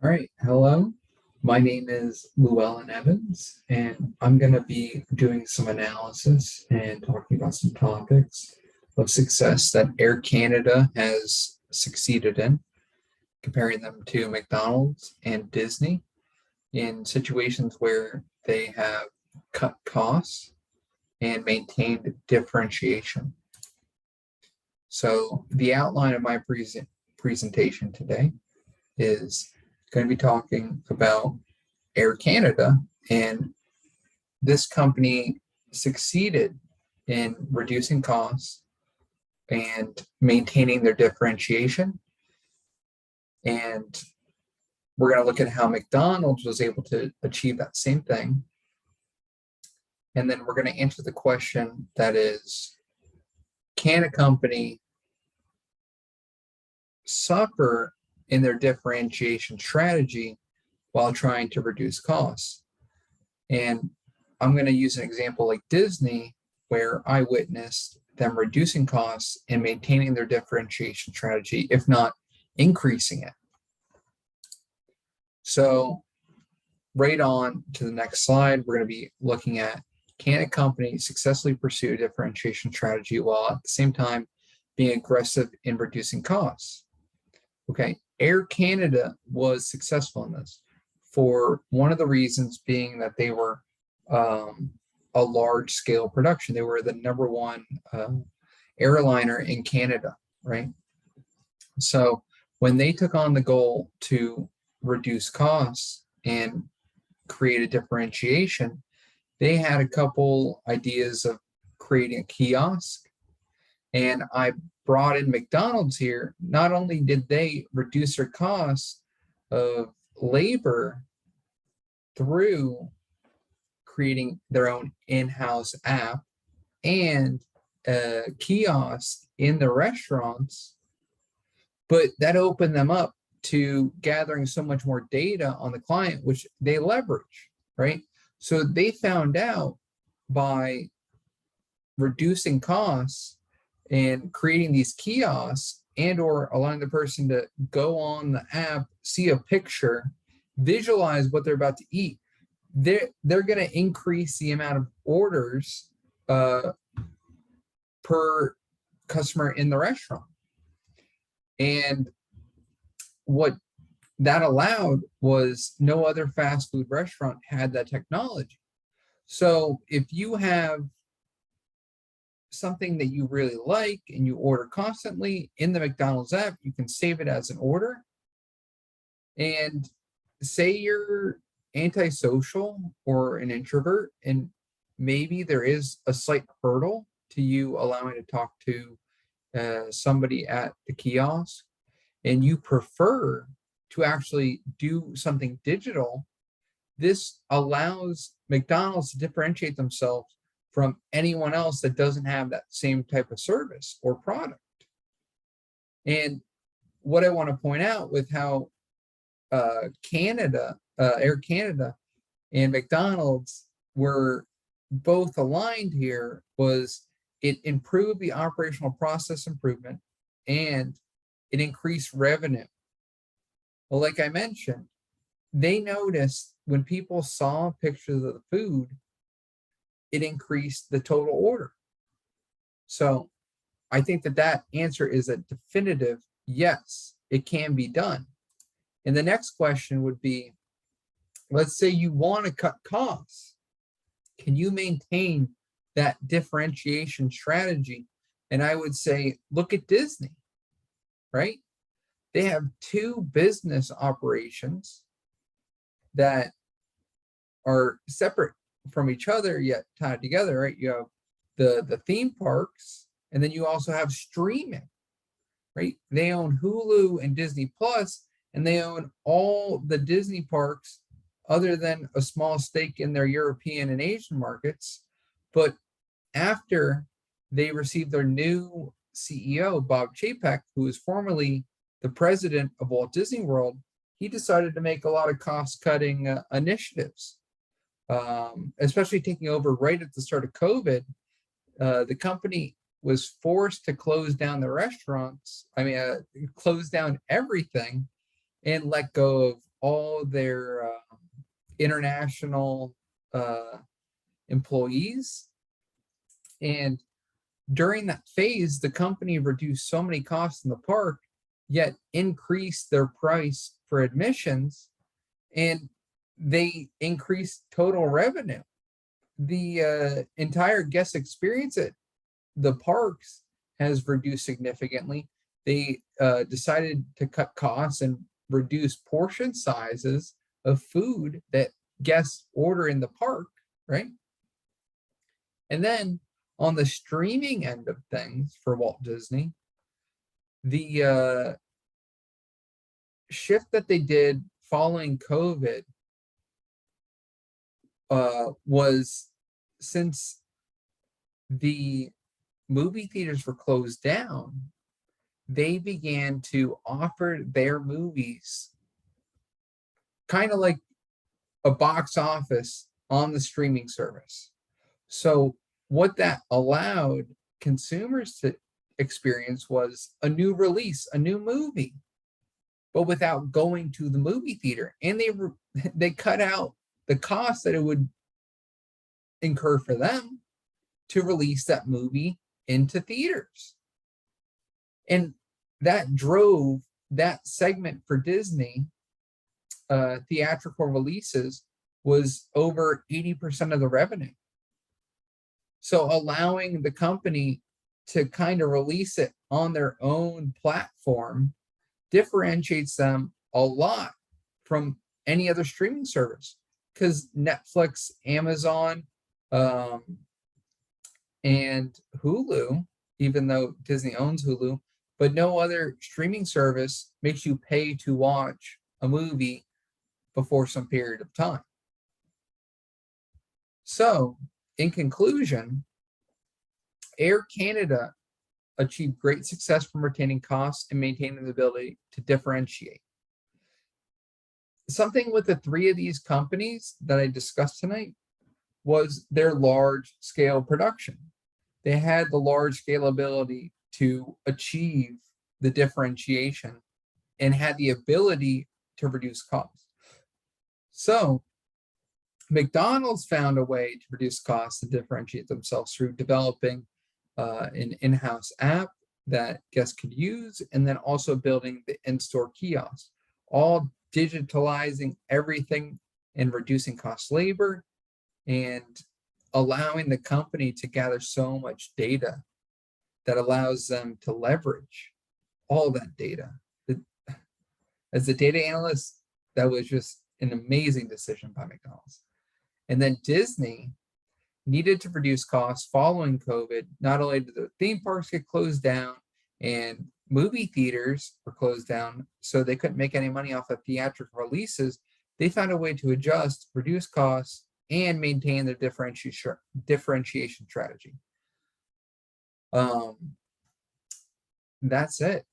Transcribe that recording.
All right, hello. My name is Llewellyn Evans, and I'm going to be doing some analysis and talking about some topics of success that Air Canada has succeeded in, comparing them to McDonald's and Disney in situations where they have cut costs and maintained differentiation. So, the outline of my presentation today is going to be talking about Air Canada, and this company succeeded in reducing costs and maintaining their differentiation. And we're going to look at how McDonald's was able to achieve that same thing. And then we're going to answer the question that is, can a company suffer in their differentiation strategy while trying to reduce costs? And I'm going to use an example like Disney, where I witnessed them reducing costs and maintaining their differentiation strategy, if not increasing it. So right on to the next slide, we're going to be looking at, can a company successfully pursue a differentiation strategy while at the same time being aggressive in reducing costs? Okay, Air Canada was successful in this for one of the reasons being that they were a large scale production. They were the number one airliner in Canada, right? So when they took on the goal to reduce costs and create a differentiation, they had a couple ideas of creating a kiosk. And I brought in McDonald's here. Not only did they reduce their costs of labor through creating their own in-house app and a kiosk in the restaurants, but that opened them up to gathering so much more data on the client, which they leverage, right? So they found out by reducing costs and creating these kiosks and or allowing the person to go on the app, see a picture, visualize what they're about to eat, they're going to increase the amount of orders per customer in the restaurant. And what that allowed was no other fast food restaurant had that technology. So if you have something that you really like and you order constantly in the McDonald's app, you can save it as an order. And say you're antisocial or an introvert, and maybe there is a slight hurdle to you allowing to talk to somebody at the kiosk, and you prefer to actually do something digital, this allows McDonald's to differentiate themselves from anyone else that doesn't have that same type of service or product. And what I want to point out with how Air Canada and McDonald's were both aligned here was it improved the operational process improvement and it increased revenue. Well, like I mentioned, they noticed when people saw pictures of the food, it increased the total order. So I think that answer is a definitive yes, it can be done. And the next question would be, let's say you want to cut costs. Can you maintain that differentiation strategy? And I would say, look at Disney, right? They have two business operations that are separate from each other yet tied together, right? You have the theme parks, and then you also have streaming, right? They own Hulu and Disney Plus, and they own all the Disney parks other than a small stake in their European and Asian markets. But after they received their new CEO, Bob Chapek, who was formerly the president of Walt Disney World, he decided to make a lot of cost-cutting initiatives, especially taking over right at the start of COVID. The company was forced to close down the restaurants, close down everything and let go of all their international employees. And during that phase, the company reduced so many costs in the park, yet increased their price for admissions, and they increased total revenue. The entire guest experience at the parks has reduced significantly. They decided to cut costs and reduce portion sizes of food that guests order in the park, right? And then on the streaming end of things for Walt Disney, the shift that they did following COVID was, since the movie theaters were closed down, they began to offer their movies kind of like a box office on the streaming service. So what that allowed consumers to experience was a new release, a new movie, but without going to the movie theater. And they cut out the cost that it would incur for them to release that movie into theaters. And that drove that segment for Disney, theatrical releases, was over 80% of the revenue. So allowing the company to kind of release it on their own platform differentiates them a lot from any other streaming service, because Netflix, Amazon, and Hulu, even though Disney owns Hulu, but no other streaming service makes you pay to watch a movie before some period of time. So, in conclusion, Air Canada achieved great success from retaining costs and maintaining the ability to differentiate. Something with the three of these companies that I discussed tonight was their large scale production. They had the large scalability to achieve the differentiation and had the ability to reduce costs. So McDonald's found a way to reduce costs and differentiate themselves through developing an in-house app that guests could use, and then also building the in-store kiosks, all digitalizing everything and reducing cost labor, and allowing the company to gather so much data that allows them to leverage all that data. As a data analyst, that was just an amazing decision by McDonald's. And then Disney needed to reduce costs following COVID. Not only did the theme parks get closed down and movie theaters were closed down, so they couldn't make any money off of theatrical releases, they found a way to adjust, reduce costs, and maintain their differentiation strategy. That's it.